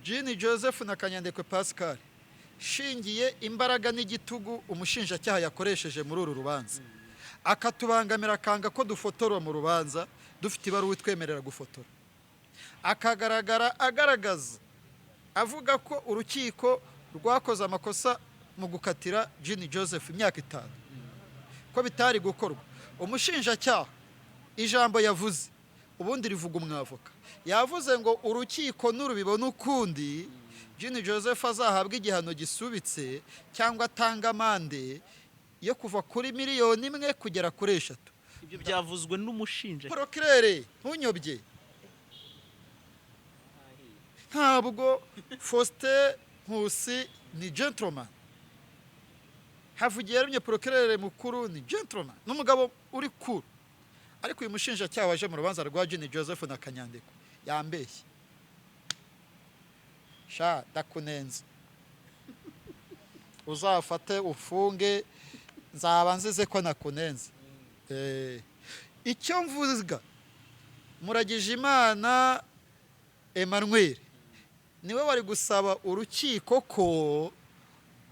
Jean Joseph na Kanyandekwe Pascal shingiye imbaraga n'igitugu umushinjacyaha yakoresheje muri uru rubanza akatubangamira akanga ko dufotora mu rubanza dufite ibaruwa itwemerera gufotora akagaragara agaragaza avuga ko urukiko rwakoze amakosa mu gukatira Jean Joseph imyaka 5 ko bitari gukorwa umushinjacyaha ijambo yavuze ubundi rivuga umwavoka yavuze ngo urukiko n'urubibona ukundi Jean Joseph azahabwa igihano gisubitse cyangwa atanga amande yo kuva kuri miliyoni 1 kugera kuri 3. Ibyo byavuzwe n'umushinja. Procureur ntunyobye. Ntabwo Faustin Nkusi ni gentleman. Havugiye rumye procureur mukuru ni gentleman. N'umugabo uri cool. Ariko uyu mushinjacyaha waje mu rubanza rwa Jean Joseph na Kanyandekwe yambeshye. Sha dakunenze. Uzafate ufunge nzaba nzize ko nakunenze. Icyo mvuga Muragije Imana Emmanuel niwe wari gusaba urukiko ko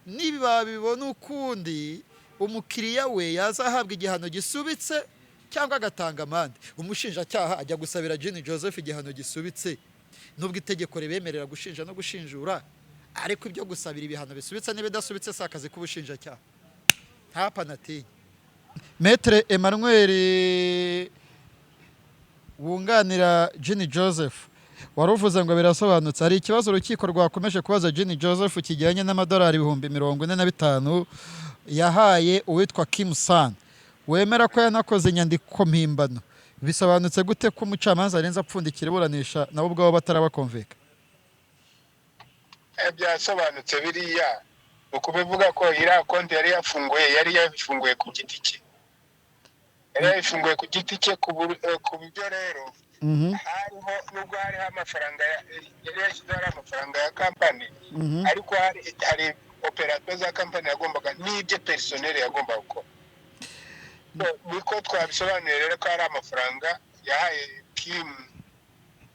niba bibona ukundi umukiriya we yazahabwa igihano gisubitse cyangwa agatanga amande. Umushinjacyaha ajya gusabira Jean Joseph igihano gisubitse nubwo itegeko ribemerera gushinja no gushinjura, ariko ibyo gusabira ibihano bisubitse n'ibidasubitse sakazi kubushinjacyaha. Hapa nati Maître Emmanuel wunganira Jean Joseph waruvuze ngo birasobanutse. Hari ikibazo urukiko rwakomeje kubaza Jean Joseph kijyanye n'amadolari 45,000 yahaye uwitwa Kim San wemera ko yanakoze inyandiko mpimbano. Bisobanutse gute ko umucamanza arenza apfundikira iburanisha nabo ubwabo batarabakonveka? Byasobanutse biriya ukubivuga ko ira konti yari yafunguye ku giti cye. Yari yafunguye ku giti cye ku buryo rero hariho nubwo hariho amafaranga yari yashyizeho amafaranga ya kampani, ariko hari operateur za kampani yagombaga n'ibyo personnel yagombaga gukora. Niko twabisobanuye rero ko hari amafaranga yahaye Kim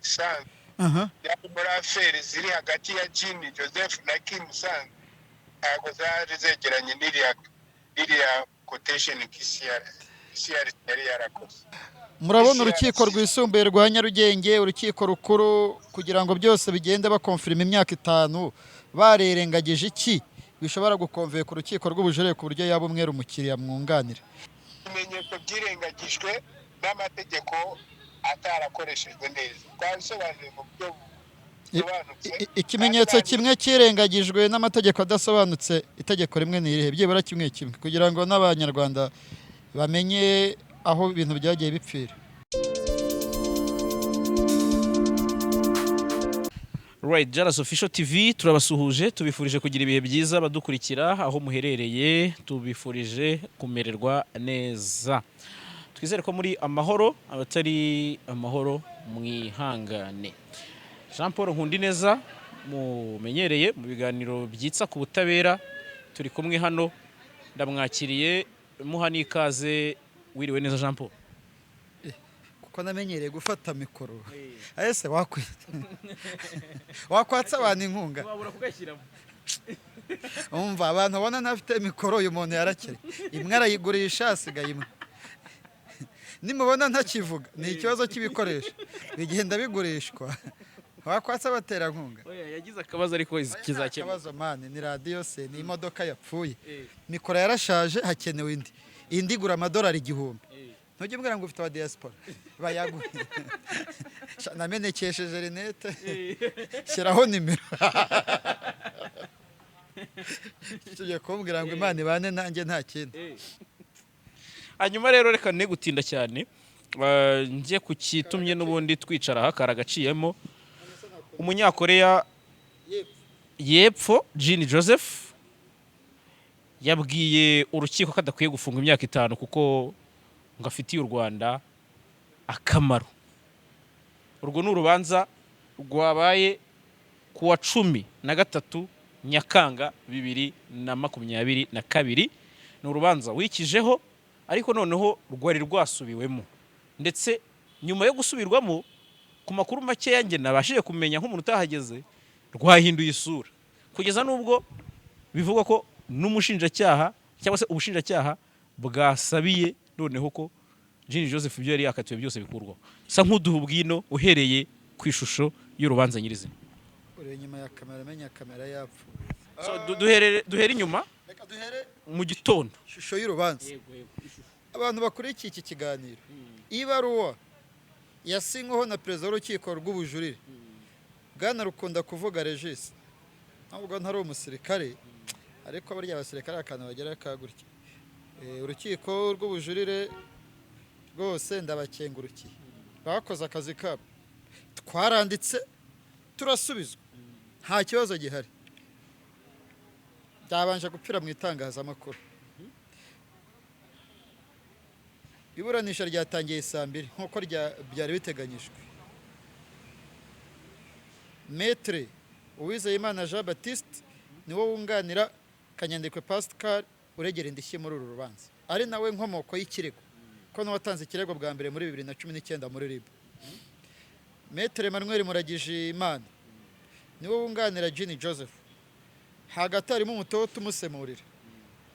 Sang yari muri affaire ziri hagati ya Jean Joseph na Kim Sang, ntabwo zari zegeranye n'iriya quotation KCR yari yarakoze. Murabona urukiko rwisumbuye rwa Nyarugenge, urukiko rukuru, kugira ngo byose bigende bakonfirma imyaka 5 barerengagije iki bishobora gukonveka urukiko rw'ubujurire ku buryo yaba umwere umukiriya mwunganira? Ibimenyetso byirengagijwe n'amategeko atarakoreshejwe neza. Twabisobanuye mu buryo busobanutse. Ikimenyetso kimwe kirengagijwe n'amategeko adasobanutse, itegeko rimwe ni irihe? Byibura kimwe kugira ngo n'abanyarwanda bamenye aho ibintu byagiye bipfira. Right, Jalas Official TV turabasuhuje, tubifurije kugira ibihe byiza badukurikira aho muherereye, tubifurije kumererwa neza. Twizere ko muri amahoro, abatari amahoro mwihangane. Jean Paul Nkundineza mumenyereye mu biganiro byitsa ku butabera, turi kumwe hano, ndamwakiriye muha n'ikaze. Wiriwe neza Jean Paul? Kuko namenyereye gufata mikoro. Ese wakwatsa abantu inkunga. Wabura kugashyiramo. Umva abantu bona nafite mikoro uyu muntu yarakere. Imwe arayigurisha asigaye imwe. Nimubona ntakivuga ni ikibazo cy'ibikoresho. Bigenda bigurishwa. Wakwatsa batera nkunga. Oya yagize akabazo ariko kizakemura. Akabazo mane ni radio se ni imodoka yapfuye. Mikoro yarashaje hakenewe indi. Indi gura amadolari 1,000. Ntujye mbwira ngo ufite aba diaspora bayaguhe. Namenekesheje rinete. Shyiraho nimero. Tujye kumbwira ngo Imana ibane nanjye nta kindi. Hanyuma rero reka ne gutinda cyane. Ngiye ku kitumye n'ubundi twicara hakara gaciyemo. Umunyakoreya y'Epfo Jean Joseph yabwiye urukiko kadakwiye gufunga imyaka 5 kuko ngafitiye u Rwanda akamaro. Urwo n'urubanza rwabaye kuwa 13 Nyakanga 2022. Ni urubanza wikijeho ariko noneho rwari rwasubiwemo, ndetse nyuma yo gusubirwamo ku makuru make yanjye nabashije kumenya nk'umuntu utahageze rwahinduye isura kugeza n'ubwo bivugwa ko n'umushinjacyaha cyangwa se ubushinjacyaha bwasabiye noneho ko Jean Joseph ibyo yari yakatiwe byose bikurwaho. Sa nk'uduha ubwino uhereye ku ishusho y'urubanza nyirizina. uri inyuma ya kamera, menya kamera yapfuye. So duhere inyuma Reka duhere mu gitondo. ishusho y'urubanza. Abantu bakurikiye iki kiganiro, ibaruwa yasinyweho na perezida w'urukiko rw'ubujurire Bwana Rukunda kuvuga Regis, ntabwo ntari umusirikare ariko burya abasirikare akantu bagera kagurya. Urukiko rw'ubujurire rwose ndabakengurukiye, bakoze akazi kabo, twaranditse turasubizwa, nta kibazo gihari. Byabanje gupfira mu itangazamakuru. Iburanisha ryatangiye saa 2 nk'uko byari biteganyijwe. Maître Uwizeyimana Jean Baptiste niwo wunganira Kanyandekwe Pascal uregera indishyi muri uru rubanza, ari nawe nkomoko y'ikirego ko n'uwatanze ikirego bwa mbere muri 2019 muri RIB. Maître Emmanuel Muragijimana niwo wunganira Jean Joseph, hagati harimo umutoto umusemurira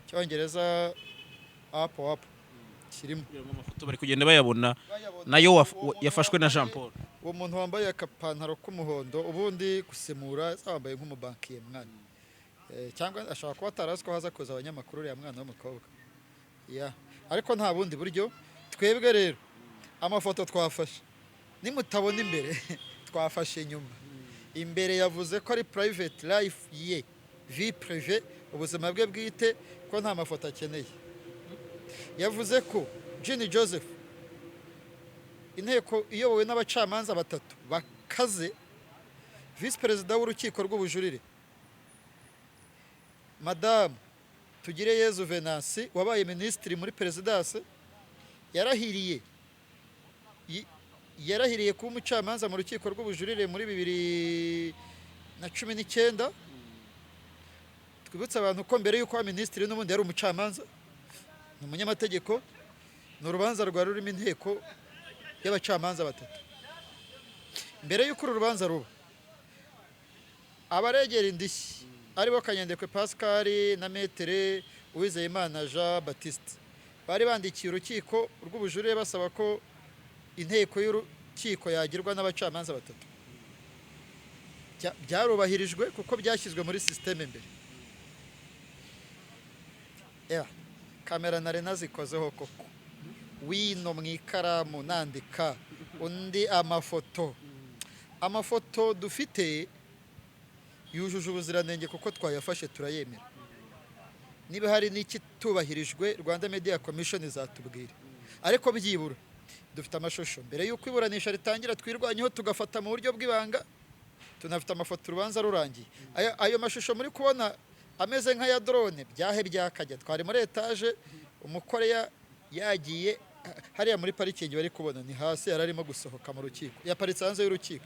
cyongereza apo kirimo Amafoto bari kugenda bayabona nayo yafashwe na Jean Paul. Uwo muntu wambaye akapantaro k'umuhondo ubundi gusemura yambaye nk'umubankiye mwana, cyangwa ashaka kuba ataraziko haza kuza abanyamakuru ya mwana w'umukobwa ya, ariko nta bundi buryo. Twebwe rero amafoto twafashe nimutabona imbere twafashe inyuma. Imbere yavuze ko ari private life ye, vie privée, ubuzima bwe bwite, ko nta mafoto akeneye. Yavuze ko Jean Joseph inteko iyobowe n'abacamanza batatu bakaze, vice perezida w'urukiko rw'ubujurire Madame Tugireyezu Venansi wabaye minisitiri muri perezidanse, yarahiriye kuba umucamanza mu rukiko rw'ubujurire muri 2019. Twibutsa abantu ko mbere y'uko minisitiri n'ubundi yari umucamanza, ni umunyamategeko. Ni urubanza rwari rurimo inteko y'abacamanza batatu. Mbere y'uko uru rubanza ruba, abaregera indishyi aribo Kanyandekwe Pascal na Maître Uwizeyimana Jean Baptiste bari bandikiye urukiko rw'ubujurire basaba ko inteko y'urukiko yagirwa n'abacamanza batatu. Byarubahirijwe kuko byashyizwe muri systeme mbere. Kamera nari nazikozeho koko, wino mu ikaramu nandika, undi amafoto dufite yujuje ubuziranenge kuko twayafashe turayemera. Niba hari n'ikitubahirijwe Rwanda Media Commission izatubwira, ariko byibura dufite amashusho. Mbere y'uko iburanisha ritangira twirwanyeho tugafata mu buryo bw'ibanga, tunafite amafoto urubanza rurangiye. Ayo mashusho muri kubona ameze nk'aya drone byahe byakajya, twari muri etage, umukoreya yagiye hariya muri parikingi bari kubona ni hasi, yararimo gusohoka mu rukiko, yaparitse hanze y'urukiko.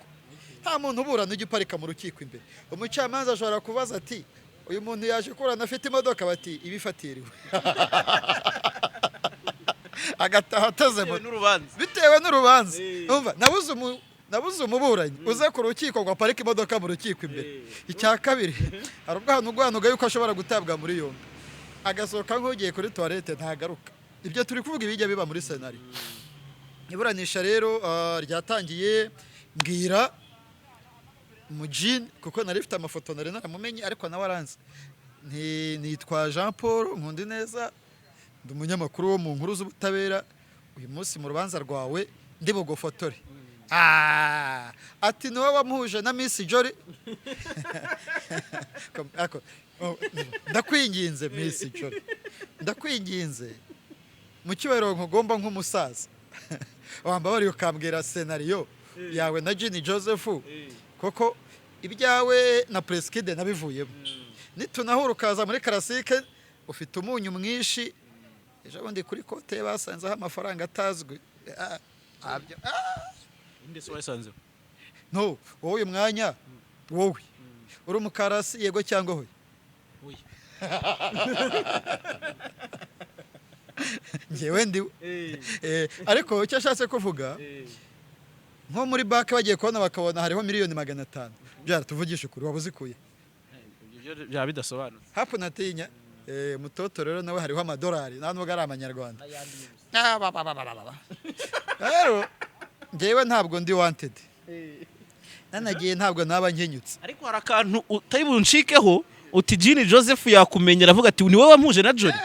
Nta muntu uburana ujya uparika mu rukiko imbere. Umucamanza ashobora kubaza ati uyu muntu yaje kurana afite imodoka, bati ibifatiriwe agataha ateze bitewe n'urubanza. Umva, nabuze umuburanyi uze ku rukiko ngo aparike imodoka mu rukiko imbere. Icya kabiri, hari ubwanuga yuko ashobora gutabwa muri yombi, agasohoka nk'ugiye kuri toilette ntagaruka. Ibyo turi kuvuga ibijya biba muri senari. Iburanisha rero ryatangiye, mbwira Mujin kuko nari mfite amafoto nari naramumenye, ariko nawe aranze. Nitwa Jean Paul Nkundi neza, ndi umunyamakuru wo mu nkuru z'ubutabera. Uyu munsi mu rubanza rwawe ndi bugofotore. Ati niwe wamuhuje na Miss Jory. Ndakwinginze Miss Jory, ndakwinginze mu cyubahiro nkugomba nk'umusaza, wambabari ukambwira scenario yawe na Jean Joseph, koko ibyawe na Preskide nabivuyemo. Nitunahura ukaza muri Classique ufite umunyu mwinshi, ejo bundi kuri kote basanzeho amafaranga atazwi. Ndese wasanze no, wowe uyu mwanya wowe uri umukarasi yego cyangwa hoye? Ngewe ndi ariko icyo ashatse kuvuga nko muri banki bagiye kubona bakabona hariho miliyoni 500 byara tuvugisha ukuri waba uzikuye byaba bidasobanutse hapo natinya mutoto rero nawe hariho amadolari nta nubwo ari amanyarwanda rero njyewe ntabwo ndi wanted nanagiye ntabwo naba nkenyutse ariko hari akantu utari bunshikeho uti Jini Joseph yakumenyera avuga ati ni wowe wampuje na Jolly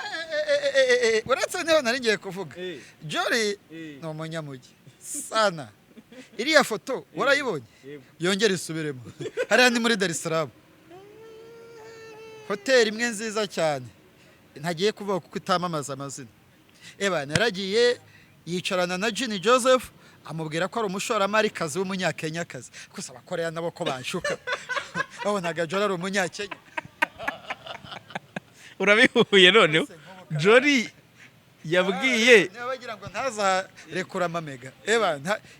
uretse niho nari ngiye kuvuga Jolly ni umunyamugi sana iriya foto warayibonye yongera isubiremo hariya ni muri Dar es Salaam hoteli imwe nziza cyane ntagiye kuvuga kuko itamamaza amazina naragiye yicarana na Jini Joseph amubwira ko ari umushoramari kazi w'umunyakenyakazi gusa abakoreya nabo ko banshuka babonaga Jolly ari umunyakenya urabihuye noneho Jolly yabwiye niba bagira ngo ntazarekura amamega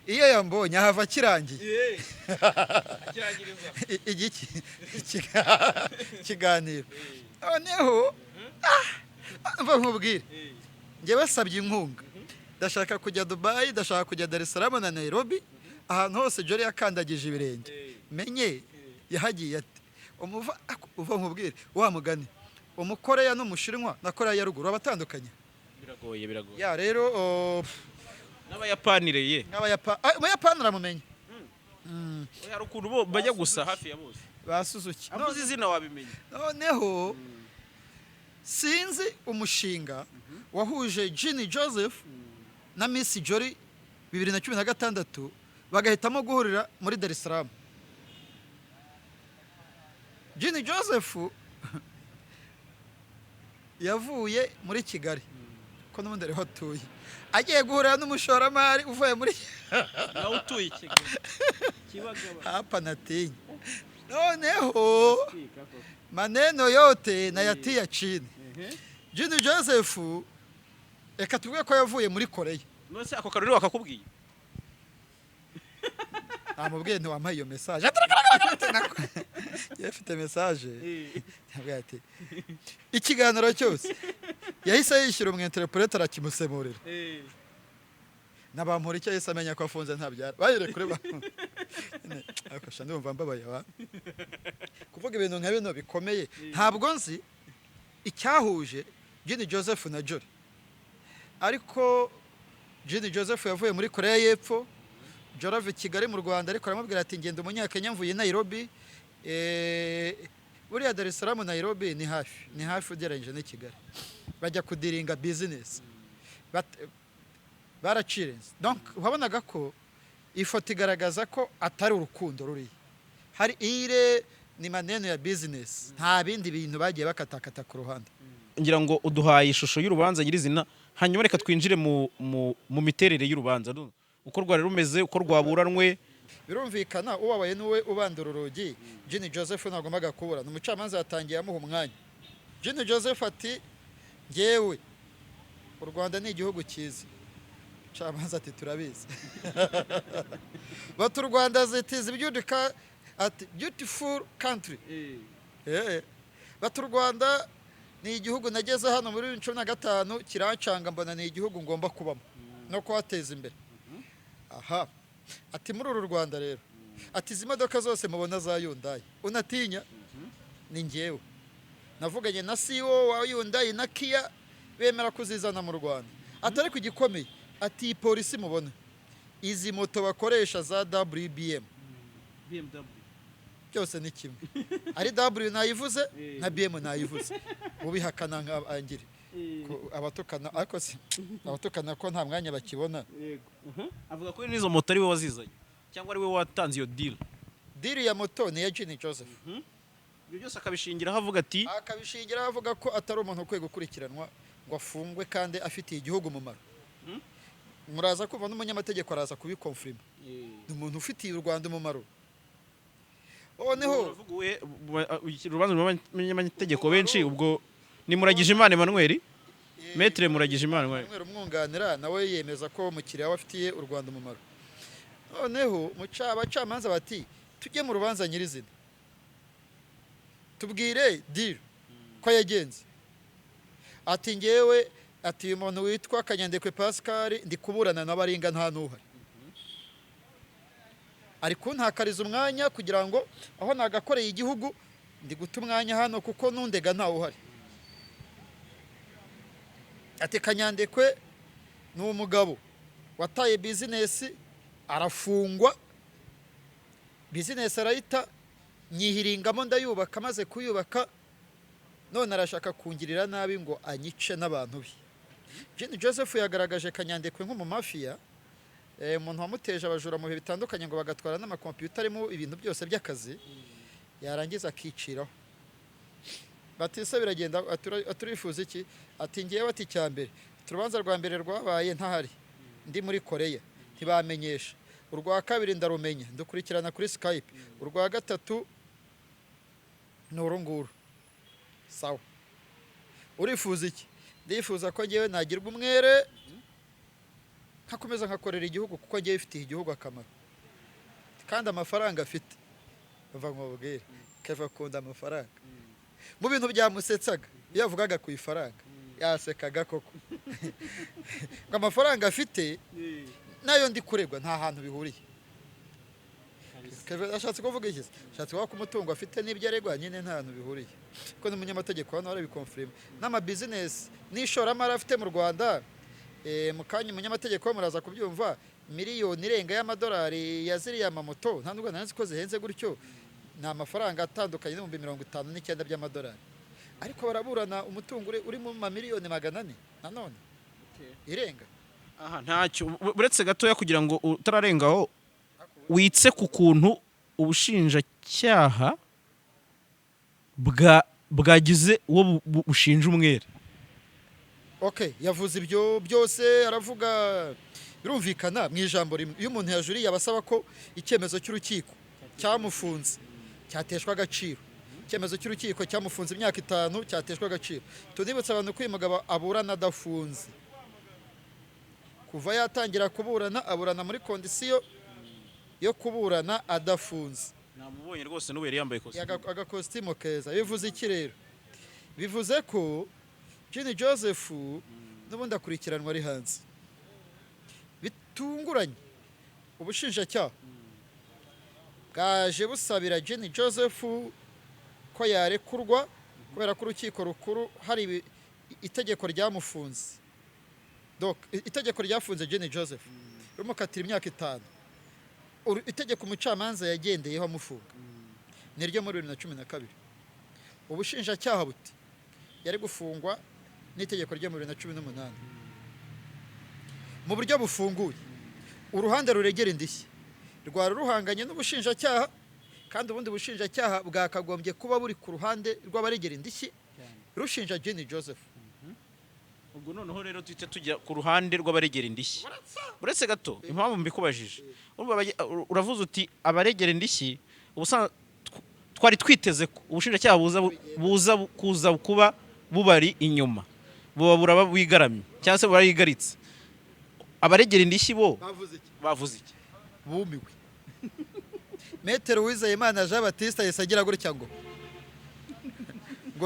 iyo yambonye ahava akirangiye ikiganiro noneho mva nkubwire njye basabye inkunga ndashaka kujya Dubai ndashaka kujya Dar es Salaam na Nairobi ahantu hose Jolly yakandagije ibirenge menye yahagiye ati uva nkubwire wa mugani umukoreya n'umushinwa na Koreya ya ruguru abatandukanye biragoye ya rero n'abayapani reye abayapani aramumenye hari ukuntu bo bajya gusa hafi ya bose ba Suzuki avuze izina wabimenya noneho sinzi umushinga wahuje Jini Joseph na Miss Jolly 2016 bagahitamo guhurira muri Dar es Salaam Jini Joseph yavuye muri Kigali ko n'ubundi ariho atuye agiye guhurira n'umushoramari uvuye muri nawe utuye Kibagaba hapa natinya noneho maneno yote nayatia chini Jini Joseph reka tuvuge ko yavuye muri Koreya nose ako karuri wakakubwiye amubwiye ntiwampaye iyo message yafite message yabwiye ati ikiganiro cyose yahise yishyura umwinterpreter akimusemurira nabampura icyo yahise amenya ko afunze ntabyara bayire kure akasha ndumva mbabaye kuvuga ibintu nka bino bikomeye ntabwo nzi icyahuje Jini Joseph na Jolly ariko Jini Joseph yavuye muri Koreya y'Epfo Jolly ava Kigali mu Rwanda ariko aramubwira ati ngenda umunyakenya mvuye Nairobi buriya Dar es Salaam Nairobi ni hafi ugereranyije na Kigali bajya kudiringa business baracirenze donc wabonaga ko ifoto igaragaza ko atari urukundo ruri hari ire ni maneno ya business nta bindi bintu bagiye bakatakata ku ruhande ngira ngo uduhaye ishusho y'urubanza nyirizina hanyuma reka twinjire mu miterere y'urubanza uko rwari rumeze uko rwaburanwe birumvikana ubabaye n'uwe ubandura urugi Jini Joseph nagombaga kubura n'umucamanza yatangiye amuha umwanya Jini Joseph ati ngewe u Rwanda ni igihugu cyiza umucamanza ati turabizi batu Rwanda zitize beautiful country batu Rwanda ni igihugu nageze hano muri 2015 kirancanga mbona ni igihugu ngomba kubamo no kuhateza imbere aha ati muri uru Rwanda rero ati izi modoka zose mubona za Hyundai unatinya ni ngewe navuganye na CEO wa Hyundai na Kia bemera kuzizana mu Rwanda atari ku gikomeye ati polisi mubona izi moto bakoresha za WBM byose ni kimwe ari W nayivuze na BM nayivuze ubihakana nk'angire abatukana ariko abatukana ko nta mwanya bakibona avuga ko nizo moto ari we wazizanye cyangwa ari we watanze iyo deal ya moto ni ya Jini Joseph ibyo byose akabishingiraho avuga ati avuga ko atari umuntu ukwiye gukurikiranwa ngo afungwe kandi afitiye igihugu umumaro muraza kumva n'umunyamategeko araza kubikonfirma ni umuntu ufitiye u Rwanda umumaro noneho urubanza rw'abanyamategeko benshi ubwo ni Muragijimana Emmanuel Maître Muragijimana Emmanuel umwunganira nawe yemeza ko umukiriya wafitiye u Rwanda umumaro noneho abacamanza bati tujye mu rubanza nyirizina tubwire deal ko yagenze ati ngewe ati umuntu witwa Kanyandekwe Pascal ndi kuburana n'abaringa nta nuhari ari kuntakariza umwanya kugira ngo aho nagakoreye igihugu ndi guta umwanya hano kuko nundega ntawe uhari. Ati Kanyandekwe ni umugabo wataye bizinesi arafungwa, bizinesi arayita nyihiringamo ndayubaka, maze kuyubaka none arashaka kungirira nabi ngo anyice n'abantu be. Jenny Joseph yagaragaje Kanyandekwe nk'umumafiya, umuntu wamuteje abajura mu bihe bitandukanye ngo bagatwara n'amakompiyuta arimo ibintu byose by'akazi, yarangiza akiciraho. Batise biragenda aturifuza iki? Ati ngiyewe ati cyambere turubanza rwa mbere rwabaye ntahari ndi muri Korea ntibamenyesha, urwa kabiri ndarumenya ndukurikirana kuri Skype, urwa gatatu ni urunguru. Sawa, urifuza iki? Ndifuza ko ngewe nagirwa umwere nkakomeza nkakorera igihugu kuko ngewe ifitiye igihugu akamaro kandi amafaranga afite. Bava nkubwire Keva akunda amafaranga. Mu bintu byamusetsaga iyo avugaga ku ifaranga yasekaga koko ngo amafaranga afite nayo ndi kuregwa nta hantu bihuriye. Ashatse kuvuga iki? Ashatse kuvuga ko umutungo afite n'ibyo aregwa nyine nta hantu bihuriye, kuko n'umunyamategeko hano arabikonfirima. N'amabizinesi n'ishoramari afite mu Rwanda, mu kanya umunyamategeko muraza kubyumva, miliyoni irenga y'amadolari ya ziriya mamoto nta nubwo nzi ko zihenze gutyo, ni amafaranga atandukanye n'ibihumbi 59 by'amadolari, ariko baraburana umutungo uri mu mamiliyoni 400 nanone irenga. Aha ntacyo uretse gatoya kugira ngo utararengaho witse ku kuntu ubushinjacyaha bwagize uwo bushinja umwere. Okay, yavuze ibyo byose aravuga, birumvikana mu ijambo rimwe. Iyo umuntu yajuriye abasaba ko icyemezo cy'urukiko cyamufunze cyateshwa agaciro, icyemezo cy'urukiko cyamufunze imyaka 5 cyateshwa agaciro. Tunibutsa abantu ko uyu mugabo aburana adafunze, kuva yatangira kuburana aburana muri kondisiyo yo kuburana adafunze. Namubonye rwose n'ubu yari yambaye agakositimu keza. Bivuze iki rero? Bivuze ko Jenny Joseph n'ubundi akurikiranwa ari hanze. Bitunguranye ubushinjacyaha bwaje busabira Jenny Joseph ko yarekurwa kubera ko urukiko rukuru hari itegeko ryamufunze. Donc itegeko ryafunze Jenny Joseph rumukatira imyaka 5. Itegeko umucamanza yagendeyeho amufunga niryo muri 2012. Ubushinjacyaha buti yari gufungwa n'itegeko ryo muri 2018 mu buryo bufunguye. Uruhande ruregera indishyi rwari ruhanganye n'ubushinjacyaha, kandi ubundi bushinjacyaha bwakagombye kuba buri ku ruhande rw'abaregera indishyi rushinja Jenny Joseph. Ubwo noneho rero tuhite tujya ku ruhande rw'abaregera indishyi. Uretse gato impamvu mbikubajije, uravuze uti abaregera indishyi ubusa twari twiteze ubushinjacyaha kuza kuba bubari inyuma, buraba bigaramye cyangwa se barayigaritse. Abaregera indishyi bo bavuze iki? Bumiwe. Metero Uwizeyimana Jean Baptiste yesagira gutya ngo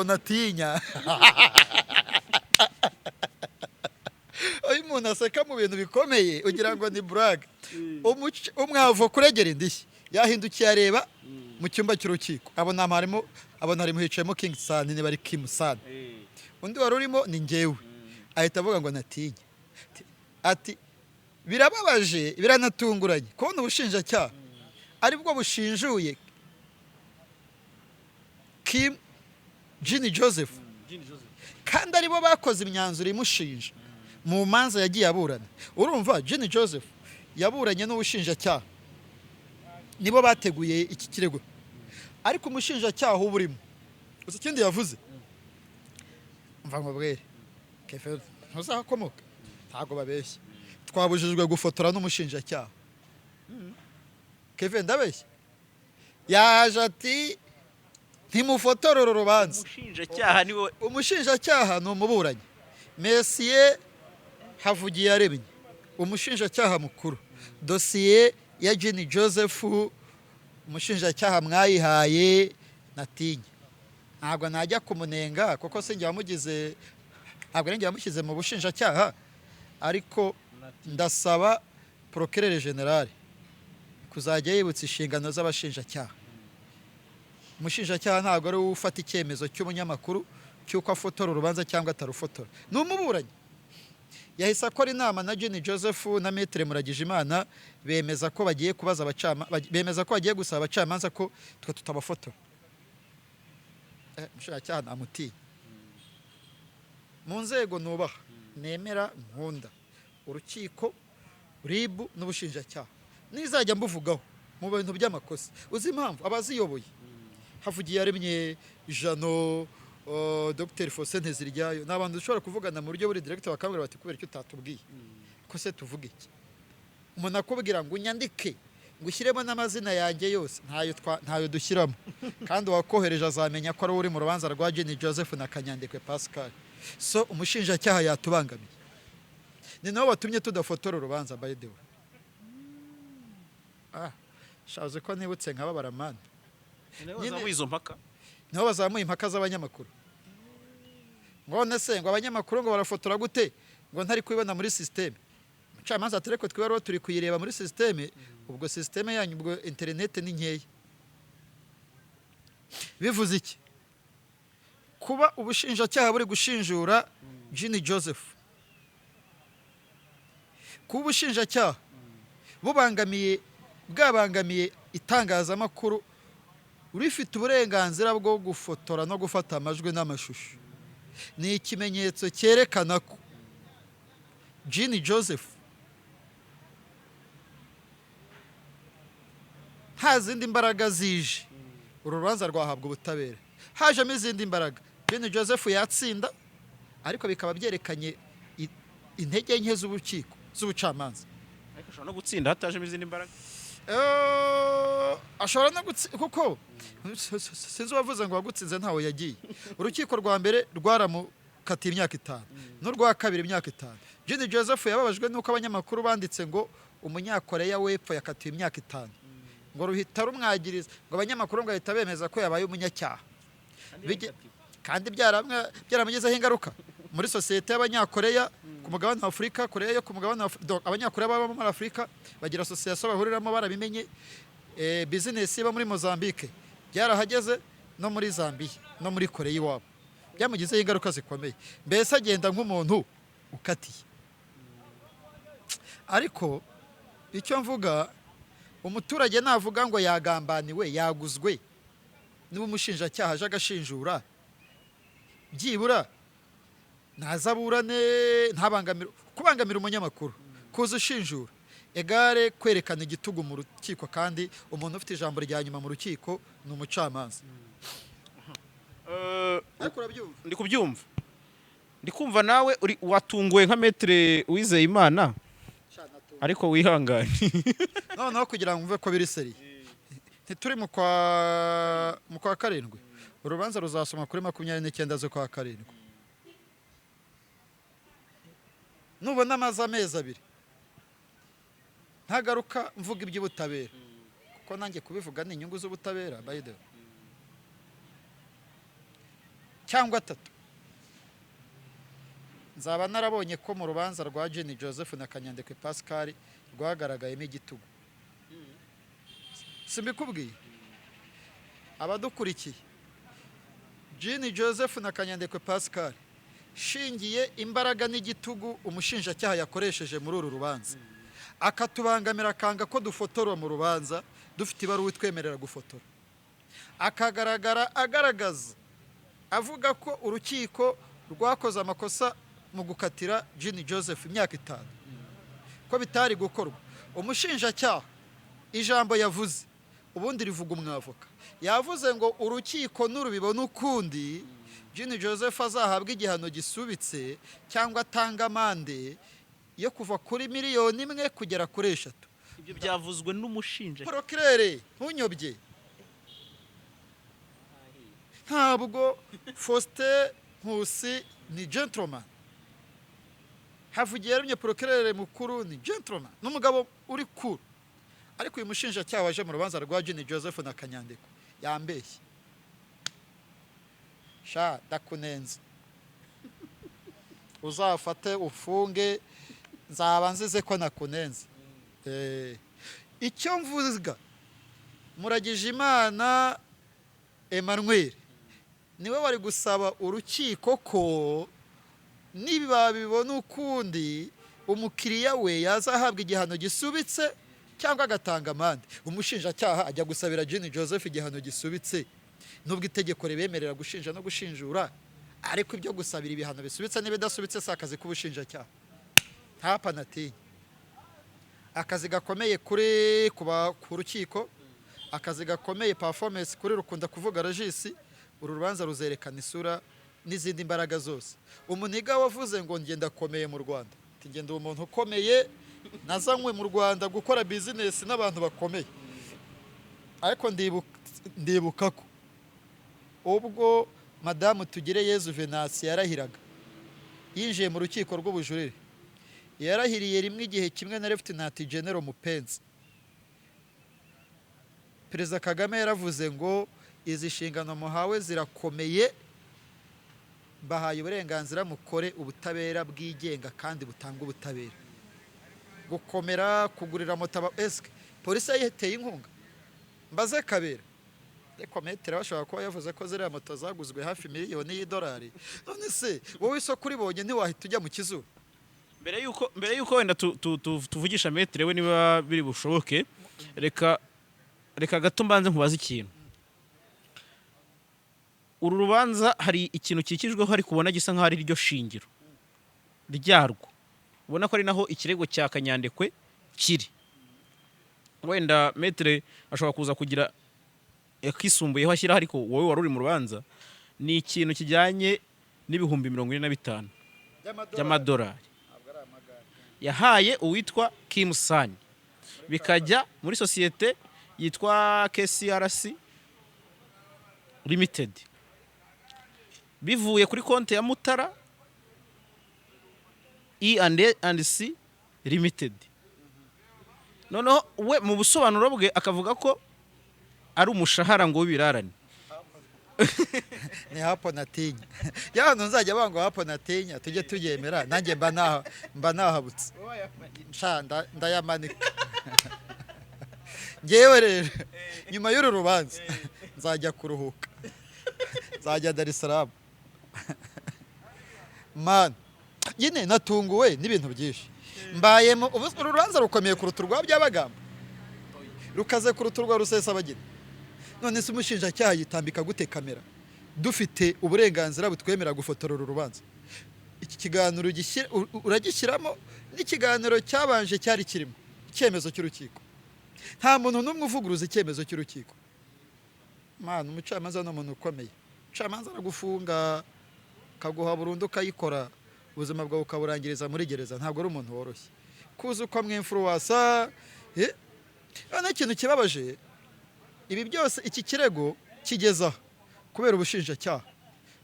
natinya. Uyu muntu aseka mu bintu bikomeye ugira ngo ni brag. Umwavo kuregera indishyi yahindukiye areba mu cyumba cy'urukiko, abona harimo hicayemo King San, ni bari Kim San, undi wari urimo ni ngewe. Ahita avuga ngo natinya. Ati birababaje biranatunguranye kubona ubushinjacyaha aribwo bushinjuye Jenny Joseph, kandi aribo bakoze imyanzuro imushinja mu manza yagiye aburana. Urumva Jenny Joseph yaburanye n'ubushinjacyaha, nibo bateguye iki kirego, ariko umushinjacyaha uburimo uzi ikindi yavuze? Mva nkubwire Kevin ntuzakomoka, ntago babeshya, twabujijwe gufotora n'umushinjacyaha. Kevin ndabeshya? Yaje ati ntimufotora uru rubanza. Umushinjacyaha ni umuburanyi Messier Havugiyaremye, umushinjacyaha mukuru. Dosiye ya Jenny Joseph umushinjacyaha mwayihaye natinya. Ntabwo najya kumunenga kuko sinjye wamugize, ntabwo njye yamushyize mu bushinjacyaha, ariko ndasaba procureur general kuzajya yibutsa inshingano z'abashinjacyaha. Umushinjacyaha ntabwo ari we ufata icyemezo cy'umunyamakuru cy'uko afotora urubanza cyangwa atarufotora, ni umuburanyi. Yahise akora inama na Jenny Joseph na Maître Muragijimana, bemeza ko bagiye bagiye gusaba abacamanza ko twe tutabafotora. Umushinjacyaha namutiye. Mu nzego nubaha, nemera, nkunda urukiko, RIB n'ubushinjacyaha, nizajya mbuvugaho mu bintu by'amakosa. Uzi impamvu abaziyoboye Havugiyaremye, Jano, Dr Faustin Nteziryayo, n'abantu dushobora kuvugana mu buryo buri director bakambwira bati kubera icyo utatubwiye ko se tuvuge iki. Umuntu akubwira ngo unyandike ngo ushyiremo n'amazina yanjye yose, ntayo dushyiramo. Kandi uwakohereje azamenya ko ari uri mu rubanza rwa Jenny Joseph na Kanyandekwe Pascal. So umushinjacyaha yatubangamiye, ni nawe watumye tudafotora urubanza. By the way, shaze ko nibutse nk'ababaramana niho bazamuye impaka z'abanyamakuru. Ngone se ngo abanyamakuru ngo barafotora gute ngo ntari kubibona muri systeme. Umucamanza ati reko twebwe turi kuyireba muri systeme, ubwo systeme yanyu ubwo internet ni nkeya. Bivuze iki? Kuba ubushinjacyaha buri gushinjura Jenny Joseph, kuba ubushinjacyaha bwabangamiye itangazamakuru urifite uburenganzira bwo gufotora no gufata amajwi n'amashusho, ni ikimenyetso cyerekana ko Jenny Joseph nta zindi mbaraga zije, uru rubanza rwahabwa ubutabera. Hajemo izindi mbaraga, Jenny Joseph yatsinda, ariko bikaba byerekanye intege nke z'urukiko z'ubucamanza. Ariko ashobora no gutsinda hatajemo izindi mbaraga. Ashobora no gutsinda kuko sinzi wavuze ngo wagutsinze ntawe yagiye. Urukiko rwa mbere rwaramukatiye imyaka 5 n'urwa kabiri imyaka 5. Jenny Joseph yababajwe nuko abanyamakuru banditse ngo umunyakoreya w'epfo yakatiwe imyaka 5, ngo ruhita rumwagiriza, ngo abanyamakuru ngo ahita bemeza ko yabaye umunyacyaha. Kandi byaramugezeho ingaruka muri sosiyete y'abanyakoreya ku mugabane wa Afurika. Koreya yo ku mugabane wa abanyakoreya baba muri Afurika bagira association bahuriramo, barabimenye. Business iba muri Mozambique byarahageze, no muri Zambia no muri Koreya iwabo, byamugizeho ingaruka zikomeye. Mbese agenda nk'umuntu ukatiye. Ariko icyo mvuga, umuturage navuga ngo yagambaniwe, yaguzwe, niba umushinjacyaha aje agashinjura, byibura ntazaburane, kubangamira umunyamakuru, kuza ushinjura egare kwerekana igitugu mu rukiko. Kandi umuntu ufite ijambo rya nyuma mu rukiko ni umucamanza. Ndi kubyumva, ndi kumva nawe watunguwe nka Maître Uwizeyimana, ariko wihangane. Noneho kugira ngo mve ko biri seri, ntituri mu kwa karindwi, urubanza ruzasomwa kuri 29 z'ukwa karindwi. Nubona amaze amezi 2 ntagaruka mvuga iby'ubutabera, kuko nanjye kubivuga ni inyungu z'ubutabera. By the way, cyangwa 3 nzaba narabonye ko mu rubanza rwa Jenny Joseph na Kanyandekwe Pascal rwagaragayemo igitugu. Simbikubwiye abadukurikiye, Jenny Joseph na Kanyandekwe Pascal, shingiye imbaraga n'igitugu umushinjacyaha yakoresheje muri uru rubanza, akatubangamira akanga ko dufotora mu rubanza dufite ibaruwa twemerera gufotora, akagaragara agaragaza avuga ko urukiko rwakoze amakosa mu gukatira Jenny Joseph imyaka 5, ko bitari gukorwa. Umushinjacyaha ijambo yavuze ubundi rivuga umwavoka, yavuze ngo urukiko n'urubibona ukundi Jenny Joseph azahabwa igihano gisubitse cyangwa atanga amande yo kuva kuri miliyoni 1 kugera kuri 3. Ibyo byavuzwe n'umushinja. Procureur ntunyobye, ntabwo Faustin Nkusi ni gentleman, Havugiyaremye Procureur mukuru ni gentleman, n'umugabo uri cool. Ariko uyu mushinjacyaha waje mu rubanza rwa Jenny Joseph na Kanyandekwe yambeshye. Ndakunenze, uzafate ufunge, nzaba nzize ko nakunenze. icyo mvuga Muragijimana Emmanuel niwe wari gusaba urukiko ko niba bibona ukundi umukiriya we yazahabwa igihano gisubitse cyangwa agatanga amande. Umushinjacyaha ajya gusabira Jenny Joseph igihano gisubitse nubwo itegeko ribemerera gushinja no gushinjura, ariko ibyo gusabira ibihano bisubitse n'ibidasubitse si akazi k'ubushinjacyaha. Ntapfa natinya, akazi gakomeye ku rukiko, akazi gakomeye performance kuri Rukunda kuvuga Regis. Uru rubanza ruzerekana isura n'izindi mbaraga zose. Umuniga wavuze ngo ngenda komeye mu Rwanda, ngenda umuntu ukomeye nazanywe mu Rwanda gukora business n'abantu bakomeye, ariko ndibuka ko ubwo Madamu Tugireyezu Venance yarahiraga yinjiye mu rukiko rw'ubujurire, yarahiriye rimwe igihe kimwe na Lieutenant General Mupenzi. Perezida Kagame yaravuze ngo izi nshingano muhawe zirakomeye, bahaye uburenganzira mukore ubutabera bwigenga kandi butanga ubutabera. Gukomera kugurira moto eske polisi yiteye inkunga mbaze Kabera Kometera bashobora kuba yavuze ko ziriya moto zaguzwe hafi miliyoni y'idolari. None se wowe isoko uribonye ntiwahita ujya mu kizuru? mbere yuko wenda tuvugisha metere we niba biri bushoboke, reka gato mbanze nkubaza ikintu. Uru rubanza hari ikintu kikijweho ari kubona gisa nk'aho ari ryo shingiro ryarwo, ubona ko ari naho ikirego cya Kanyandekwe kiri. Wenda metere ashobora kuza kugira yakisumbuyeho ashyiraho, ariko wowe wari uri mu rubanza, ni ikintu kijyanye n'ibihumbi 45 by'amadolari yahaye uwitwa Kim Sani, bikajya muri sosiyete yitwa KCRC Limited, bivuye kuri konti ya Mutara E&C Limited. Noneho we mu busobanuro bwe akavuga ko ari umushahara ngo w'ibirarane. Ni hapo natinya y'ahantu nzajya banga hapo natinya tujye tubyemera, nanjye mba nahabutse ndayamanika. Ngewe rero nyuma y'uru rubanza nzajya kuruhuka, nzajya Dar es Salaam. Man nyine natunguwe n'ibintu byinshi mbayemo. Uru rubanza rukomeye kuruta urwa Byabagamba, rukaze kuruta urwa Rusesabagina. None se umushinjacyaha yitambika gute kamera dufite uburenganzira butwemera gufotora uru rubanza? Iki kiganiro uragishyiramo n'ikiganiro cyabanje cyari kirimo icyemezo cy'urukiko. Nta muntu n'umwe uvuguruza icyemezo cy'urukiko. Man, umucamanza ni umuntu ukomeye. Umucamanza aragufunga kaguha burundu ukayikora, ubuzima bwawe ukaburangiriza muri gereza. Ntabwo ari umuntu woroshye kuza uko mwinfluensa. None ikintu kibabaje, ibi byose iki kirego kigeza kubera ubushinjacyaha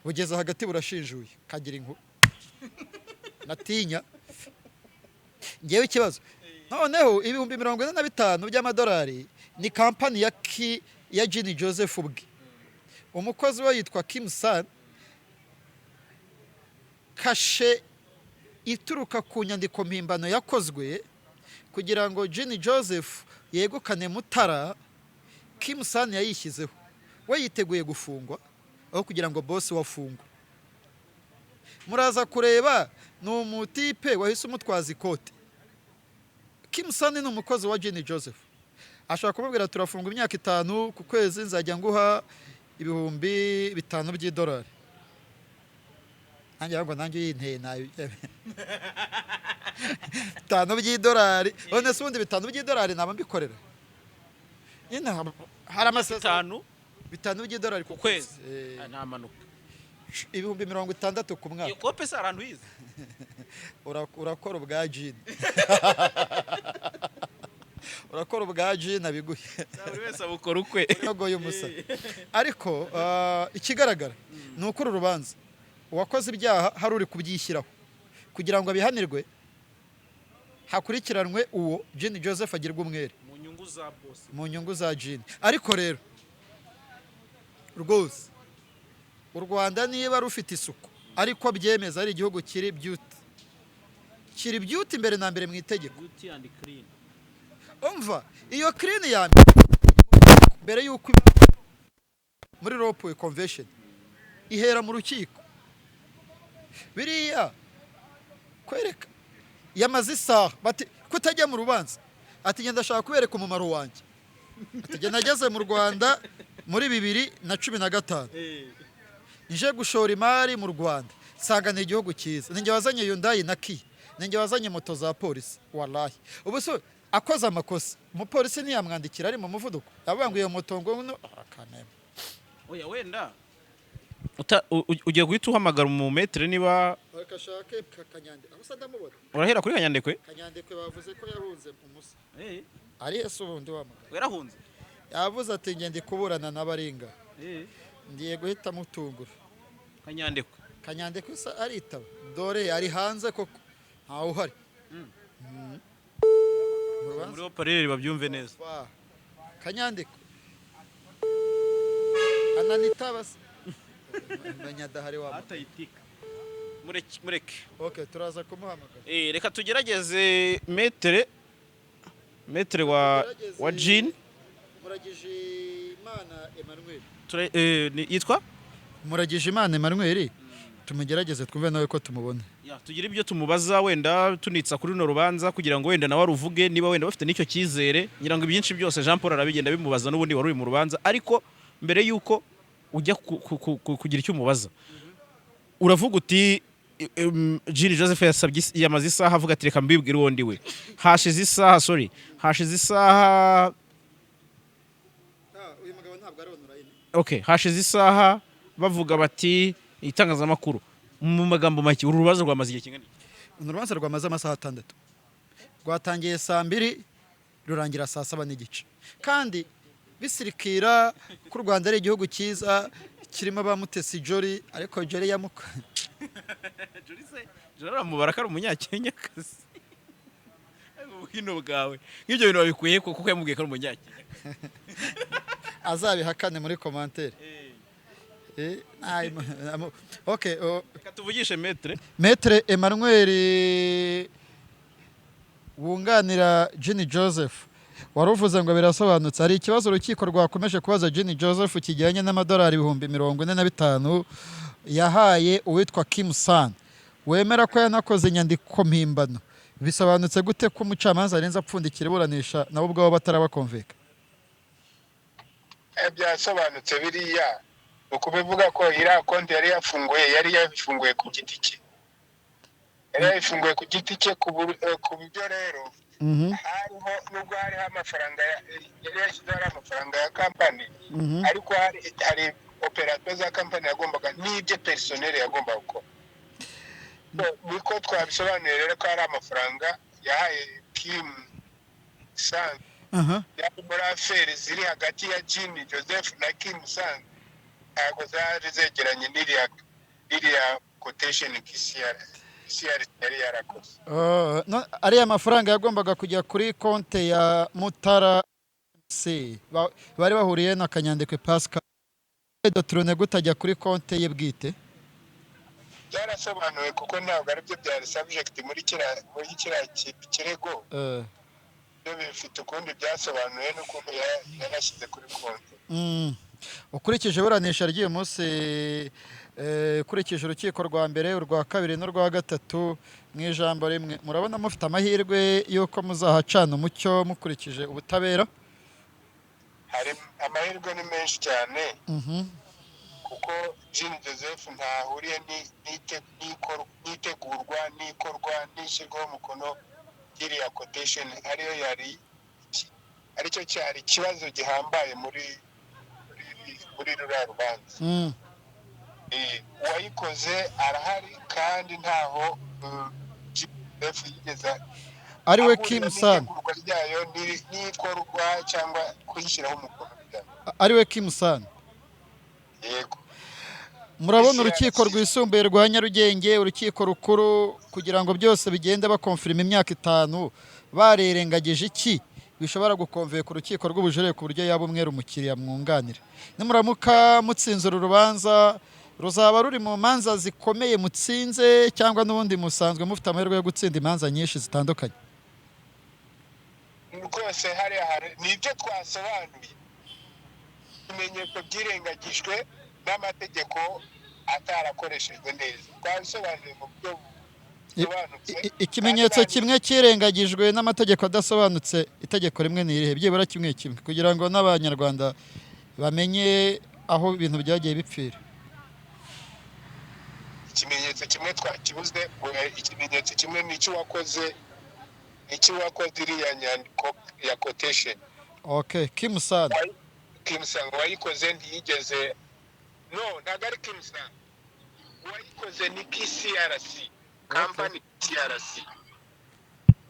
bugeza hagati burashinjuye kagira inkuru natinya. Ngewe ikibazo noneho ibihumbi 45 by'amadolari ni kampani ya Jenny Joseph ubwe. Umukozi we yitwa Kim San. Kashe ituruka ku nyandiko mpimbano yakozwe kugira ngo Jenny Joseph yegukane Mutara, Kim San yayishyizeho. We yiteguye gufungwa aho kugira ngo boss wafungwe. Muraza kureba ni umutipe wahise umutwaza ikote. Kim San ni umukozi wa Jenny Joseph. Ashaka kumubwira turafunga imyaka 5 ku kwezi, nzajya nguha ibihumbi 5 by'idolari. Nanjye ngo nanjye yinteye nayo 5 by'idolari. None se ubundi 5 by'idolari naba mbikorera nyine hari amasezerano 5 by'idolari ku kwezi. Nta manuka ibihumbi 60 ku mwaka. Iyo kope se arantu yize urakora ubwa Jenny. Urakora ubwa Jenny abiguhe. Buri wese abukora ukwe. Yogoye umusa. Ariko ikigaragara ni uko uru rubanza uwakoze ibyaha hari uri kubyishyiraho kugira ngo abihanirwe, hakurikiranwe uwo Jenny Joseph agirwa umwere mu nyungu za Jenny. Ariko rero rwose u Rwanda niba rufite isuku ariko byemeza ari igihugu kiri beauty imbere na mbere mu itegeko. umva iyo clean ya mbere y'uko muri rope convention ihera mu rukiko biriya kwereka yamaze isaha bati kutajya mu rubanza ati ngenda ndashaka kubereka umumaro wanjye ati ngenda nageze mu Rwanda muri 2015 nije gushora imari mu Rwanda nsanga ni igihugu cyiza ninjye wazanye Hyundai na Kia ninjye wazanye moto za polisi wallahi ubu so akoze amakosa umupolisi ntiyamwandikira ari mu muvuduko avuga ngo iyo moto ngo akanema oya wenda ugiye guhita uhamagara umumetere niba akashake Kanyandekwe aho sadamubona urahera kuri Kanyandekwe bavuze ko yahunze umusa ari ese ubundi wamagara yarahunze yavuze ati ngende kuburana n'abaringa ngiye guhita mutungura Kanyandekwe sa aritaba dore ari hanze koko ntawe uhari muri operere babyumve neza Kanyandekwe ananitabase banyadahari wa atayitika mureke okay turaza kumuhamagara reka tugerageze metere wa Jean Muragije Imana Emmanuel yitwa Muragije Imana Emmanuel tumugerageze twumve nawe ko tumubona tugira ibyo tumubaza wenda tunitsa kuri no rubanza kugira ngo wenda nawe aruvuge niba wenda bafite n'icyo cyizere ngira ngo ibyinshi byose Jean Paul arabigenda bimubaza n'ubundi wari uri mu rubanza ariko mbere yuko ujya kugira icyo umubaza uravuga uti Gilles Joseph yamaze isaha avuga ati reka mbibwire uwo ndiwe hashize isaha uyu mugabo ntabwo ari online hashize isaha bavuga bati itangazamakuru mu magambo make uru rubazo rwamaze igihe kingana urubanza rwamaze amasaha 6 rwatangiye saa 2 rurangira saa 7 n'igice kandi bisirikira ku Rwanda ari igihugu cyiza kirimo abamutesi Jolly ariko Jolly yamuka Jolly amubaraka ari umunyakenya kazi ubwino bwawe nk'ibyo bintu babikuye kuko yamubwiye ko ari umunyakenya azabihakane muri commentaire okay katuvugishe Maître Emmanuel wunganira Jean Joseph waruvuze ngo birasobanutse hari ikibazo urukiko rwakomeje kubaza Jean Joseph kijyanye n'amadolari 45,000 yahaye uwitwa Kim San wemera ko yanakoze inyandiko mpimbano bisobanutse gute ko umucamanza arenza apfundikira iburanisha nabo ubwabo batarabakonveka byasobanutse biriya uko bivuga ko iriya konti yari yafunguye ku giti cye ku buryo rero hariho nubwo hariho amafaranga yari yashyizeho amafaranga ya kampani ariko hari operasiyo za kampani yagombaga n'ibyo perisoneri yagombaga gukora niko twabisobanuye rero ko hari amafaranga yahaye Kim Sang yari muri aferi ziri hagati ya Jean Joseph na Kim Sang ntabwo zari zegeranye n'iriya quotation KCR yari yarakoze ariya mafaranga yagombaga kujya kuri konte ya Mutara C bari bahuriye na Kanyandekwe Pascal Dotrone gutajya kuri konte ye bwite byarasobanuwe kuko ntabwo ari byo byari subject muri kiriya kirego byo bifite ukundi byasobanuye n'ukuntu yanashyize kuri konte ukurikije iburanisha ry'uyu munsi ukurikije urukiko rwa mbere urwa kabiri n'urwa gatatu mu ijambo rimwe murabona mufite amahirwe y'uko muzahacana umucyo mukurikije ubutabera hari amahirwe ni menshi cyane kuko Jean Joseph ntahuriye n'itegurwa n'ikorwa n'ishyirwaho umukono y'iriya quotation ariyo aricyo cyari ikibazo gihambaye muri ruriya rubanza uwayikoze arahari kandi ntaho Joseph yigeze ari we Kim San ryayo n'ikorwa cyangwa kuyishyiraho umukono ari we Kim San yego murabona urukiko rwisumbuye rwa Nyarugenge urukiko rukuru kugira ngo byose bigende bakonfirma imyaka 5 barerengagije iki bishobora gukonveka ku rukiko rw'ubujurire ku buryo yaba umwere umukiriya mwunganira nimuramuka mutsinze uru rubanza ruzaba ruri mu manza zikomeye mutsinze cyangwa n'ubundi musanzwe mufite amahirwe yo gutsinda imanza nyinshi zitandukanye akantu kose hariya hari nibyo twasobanuye ibimenyetso byirengagijwe n'amategeko atarakoreshejwe neza twabisobanuye mu buryo busobanutse ikimenyetso kimwe kirengagijwe n'amategeko adasobanutse itegeko rimwe ni irihe byibura kimwe kugira ngo n'abanyarwanda bamenye aho ibintu byagiye bipfira ikimenyetso kimwe twakibuze ikimenyetso kimwe n'icyo wakoze iriya nyandiko ya quotation okay Kim-san wayikoze ntiyigeze ntabwo ari Kim-san wayikoze ni KCRC company KCRC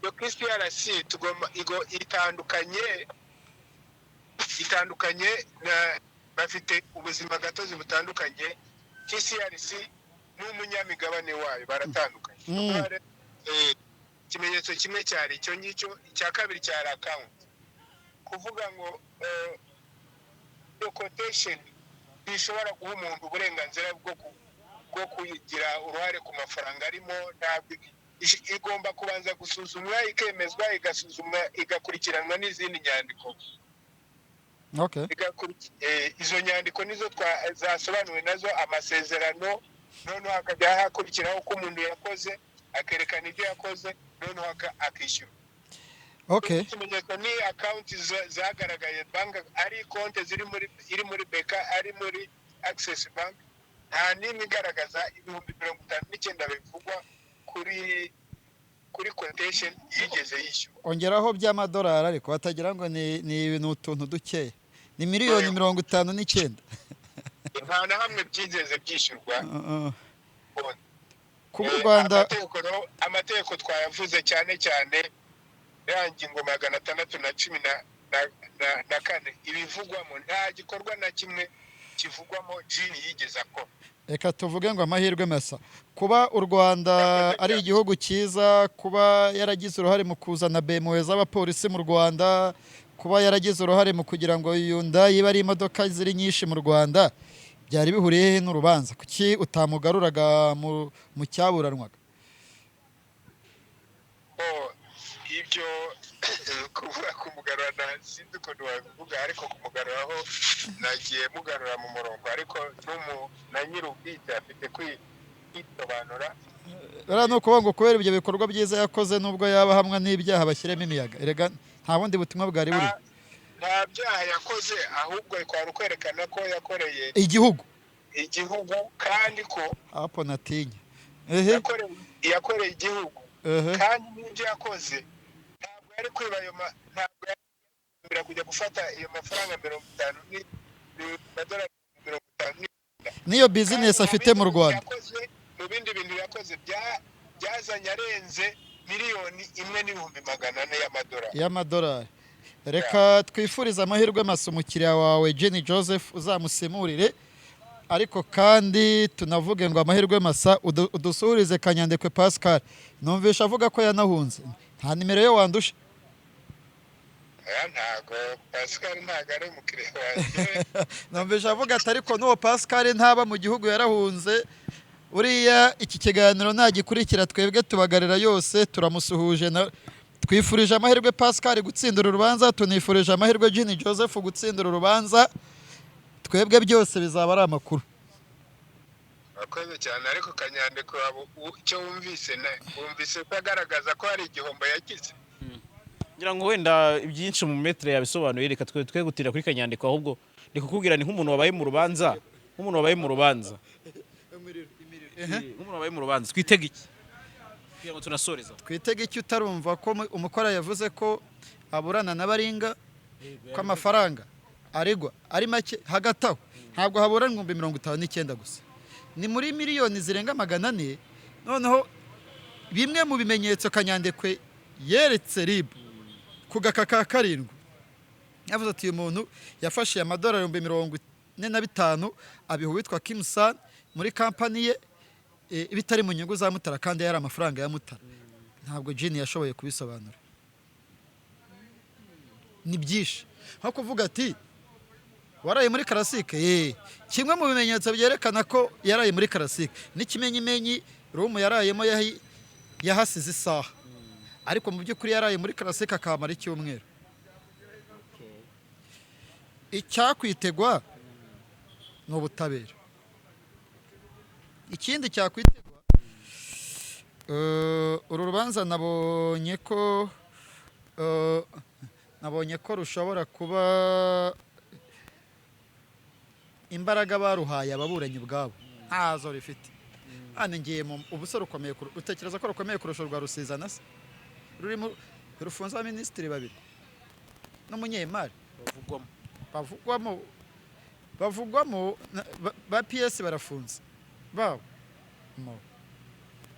iyo KCRC tugomba itandukanye na bafite ubuzima gatozi butandukanye KCRC n'umunyamigabane wayo baratandukanye ikimenyetso kimwe cyari icyo ngicyo icya kabiri cyari account kuvuga ngo quotation bishobora guha umuntu uburenganzira bwo kugira uruhare ku mafaranga arimo igomba kubanza gusuzumwa ikemezwa igakurikiranwa n'izindi nyandiko izo nyandiko nizo zasobanuwe nazo amasezerano noneho hakajya hakurikiraho uko umuntu yakoze akerekana ibyo yakoze noneho akishyura ikimenyetso ni akawunti zagaragaye banki ari konti iri muri beka ari muri access bank nta n'imwe igaragaza 59 bivugwa kuri quotation yigeze yishyura ongeraho by'amadolari ariko batagira ngo ni ibintu utuntu dukeya ni miliyoni 59 nta na hamwe byigeze byishyurwa ku Rwanda amategeko twayavuze cyane ya ngingo 614 ibivugwamo nta gikorwa na kimwe kivugwamo jini yigeze akora reka tuvuge ngo amahirwe masa kuba u Rwanda ari igihugu cyiza kuba yaragize uruhare mu kuzana BMW z'abapolisi mu Rwanda kuba yaragize uruhare mu kugira ngo Hyundai ibe ari imodoka ziri nyinshi mu Rwanda byari bihuriye n'urubanza kuki utamugaruraga mu cyaburanwaga ibyo kuvuga kumugarura sinzi ukuntu wabivuga ariko kumugaruraho nagiye mugarura mu murongo ariko na nyir'ubwite afite kwisobanura ni ukuvuga ngo kubera ibyo bikorwa byiza yakoze nubwo yaba hamwe n'ibyaha bashyiremo imiyaga erega nta bundi butumwa bwari buri nta byaha yakoze ahubwo kwari kwerekana ko yakoreye igihugu kandi ko hapo natinya yakoreye igihugu kandi n'ibyo yakoze ntabwo yari kwiba ntabwo yari kujya gufata iyo mafaranga 50 n'amadolari 50 niyo business afite mu Rwanda mu bindi bintu yakoze byazanye arenze miliyoni 1,400 y'amadolari reka twifurize amahirwe masa umukiriya wawe Jenny Joseph uzamusimurire ariko kandi tunavuge ngo amahirwe masa udusuhurize Kanyandekwe Pascal numvisha avuga ko yanahunze nta nimero yo wandusha ntago Pascal ntago ari umukiriya wanjye numvisha avuga ati ariko n'uwo Pascal ntaba mu gihugu yarahunze uriya iki kiganiro nagikurikira twebwe tubagarira yose turamusuhuje twifurije amahirwe Pascal gutsindira urubanza tunifurije amahirwe Jenny Joseph gutsindira urubanza twebwe byose bizaba ari amakuru akoze cyane ariko Kanyandekwe icyo wumvise ko agaragaza ko hari igihombo yagize ngira ngo wenda ibyinshi mu metre yabisobanuye reka twe gutira kuri Kanyandekwe ahubwo ndikukubwira ni nk'umuntu wabaye mu rubanza twitega iki kugira ngo tunasoreza twitega iki utarumva ko umukora yavuze ko aburana n'abaringa ko amafaranga aregwa ari make hagati aho ntabwo habura 59 gusa ni muri miliyoni zirenga 400 noneho bimwe mu bimenyetso Kanyandekwe yeretse RIB ku gakaka karindwi yavuze ati uyu muntu yafashe amadolari 45 abiha uwitwa Kim-san muri kampani ye bitari mu nyungu za Mutara kandi yari amafaranga ya Mutara ntabwo Jenny yashoboye kubisobanura ni byinshi nko kuvuga ati waraye muri karasike kimwe mu bimenyetso byerekana ko yaraye muri karasike n'ikimenyimenyi rumu yarayemo yahasize isaha ariko mu by'ukuri yaraye muri karasike akamara icyumweru icyakwitegwa ni ubutabera. Ikindi cyakwitegwa, uru rubanza nabonye ko rushobora kuba imbaraga baruhaye ababuranyi ubwabo ntazo rifite. Hano ngiye mu ubusore ukomeye, utekereza ko rukomeye kurusha rwa Rusizana se? Rurimo rufunze abaminisitiri babiri n'umunyemari bavugwamo ba PS barafunze babo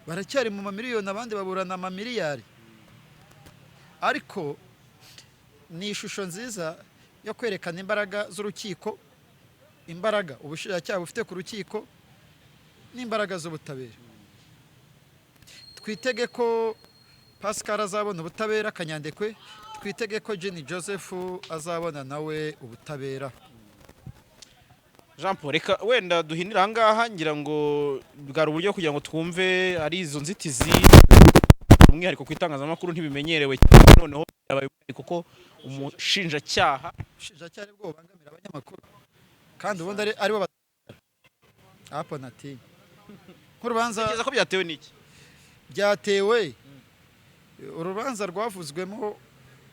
baracyari mu mamiliyoni, abandi baburana amamiliyari. Ariko ni ishusho nziza yo kwerekana imbaraga z'urukiko, imbaraga ubushinjacyaha bufite ku rukiko n'imbaraga z'ubutabera. Twitege ko Pascal azabona ubutabera, Kanyandekwe twitege ko Jenny Joseph azabona nawe ubutabera. Jean Paul, reka wenda duhinira ahangaha, ngira ngo bwari uburyo kugira ngo twumve ari izo nzitizi umwihariko ku itangazamakuru ntibimenyerewe noneho yabaye kuko umushinjacyaha bwo bangamira abanyamakuru kandi ubundi ari bo hapo nati nk'urubanza kugeza ko byatewe n'iki? Byatewe urubanza rwavuzwemo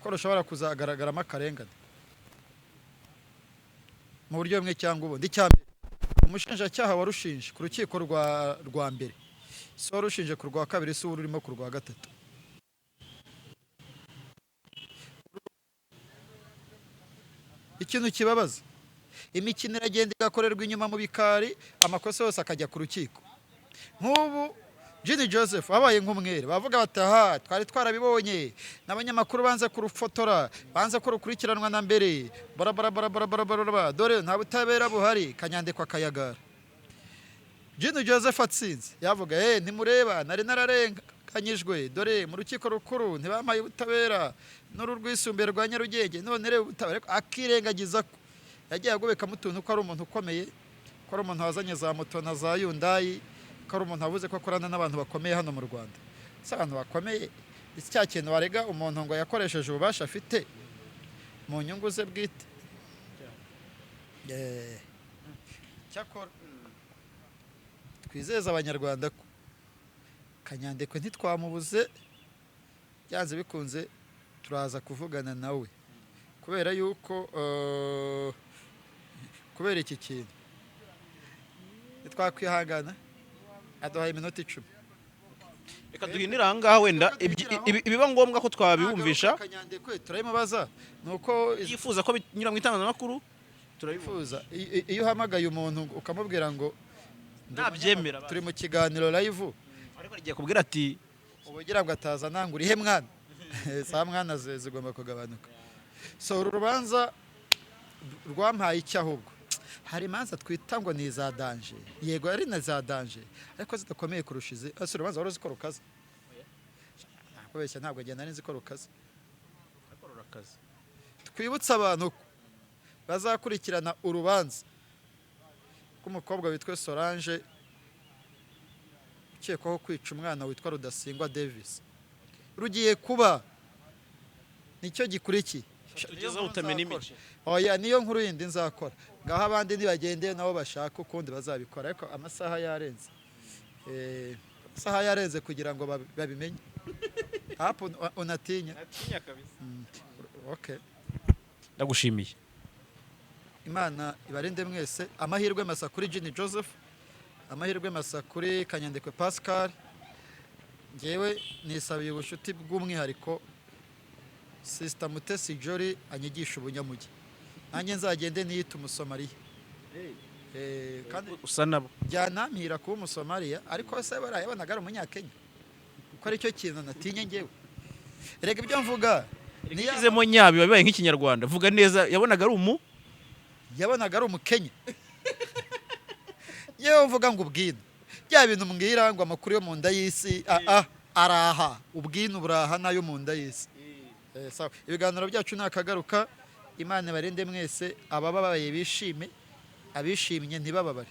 ko rushobora kuzagaragaramo akarengane mu buryo bumwe cyangwa ubundi. Icyambere, umushinjacyaha warushinje ku rukiko rwa mbere so warushinje ku rwa kabiri, si ururimo ku rwa gatatu. Ikintu kibabaza, imikino iragenda igakorerwa inyuma mu bikari, amakosa yose akajya ku rukiko. Nk'ubu Jenny Joseph abaye nk'umwere, bavuga bati aha twari twarabibonye n'abanyamakuru banze kurufotora, banze ko rukurikiranwa na mbere, dore nta butabera buhari, Kanyandekwe akayagara. Jenny Joseph atsinze yavuga ntimureba nari nararenganyijwe, dore mu rukiko rukuru ntibamaye ubutabera n'uru rwisumbuye rwa Nyarugenge, none reba ubutabera. Akirengagiza ko yagiye agobekamo utuntu ko ari umuntu ukomeye, ko ari umuntu wazanye za moto na za Hyundai, ko ari umuntu wavuze ko akorana n'abantu bakomeye hano mu Rwanda. Si abantu bakomeye, iki cya kintu warega umuntu ngo yakoresheje ububasha afite mu nyungu ze bwite. Cyakora twizeza abanyarwanda ko Kanyandekwe ntitwamubuze, byanze bikunze turaza kuvugana nawe kubera yuko kubera iki kintu twakwihangana aduhaye iminota 10. Reka duhinira ahangaha, wenda ibiba ngombwa ko twabibumvisha Kanyandekwe turayimubaza, nuko yifuza ko binyura mu itangazamakuru turabifuza. Iyo uhamagaye umuntu ukamubwira ngo nabyemera, turi mu kiganiro live, ariko agiye kubwira ati ubugira ngo ataza nangura ihe mwana saa mwana zigomba kugabanuka. So uru rubanza rwampaye iki? Ahubwo hari imanza twita ngo ni za danje, yego ari na za danje ariko zidakomeye kurushize. Ese urubanza wari uzi ko rukaze? Nakubeshya, ntabwo agenda nari nzi ko rukaze. Twibutsa abantu bazakurikirana urubanza rw'umukobwa witwa Solange ukekwaho kwica umwana witwa Rudasingwa Davis. Rugiye kuba nicyo gikurikiye. tugezeho utamena imico. Oya, niyo nkuru yindi nzakora. Ngaho abandi nibagende nabo bashaka ukundi bazabikora, ariko amasaha yarenze. Amasaha yarenze kugira ngo babimenye. Hapo unatinya. Natinya kabisa. Okay. Ndagushimiye. Imana ibarinde mwese. Amahirwe masa kuri Jenny Joseph, amahirwe masa kuri Kanyandekwe Pascal. Ngewe nisabiye ubushuti bw'umwihariko Sister Mutesi Jolly anyigisha ubunyamugi. Nanjye nzagende niyita umusomaliya. Kandi Usa nabo. Byanamira kuba umusomaliya, ariko se barayabonaga ari umunyakenya. Ko ari cyo kintu natinye ngewe. Erega ibyo mvuga niyizemo nyabi babaye nk'ikinyarwanda. Vuga neza, yabonaga ari umukenya. Yewe mvuga ngo ubwino. Bya bintu mbwira ngo amakuru yo mu nda y'isi araha. Ubwino buraha nayo mu nda y'isi. Sawa. Ibiganiro byacu nakagaruka. Imana barinde mwese, abababaye bishime, abishimye ntibababare.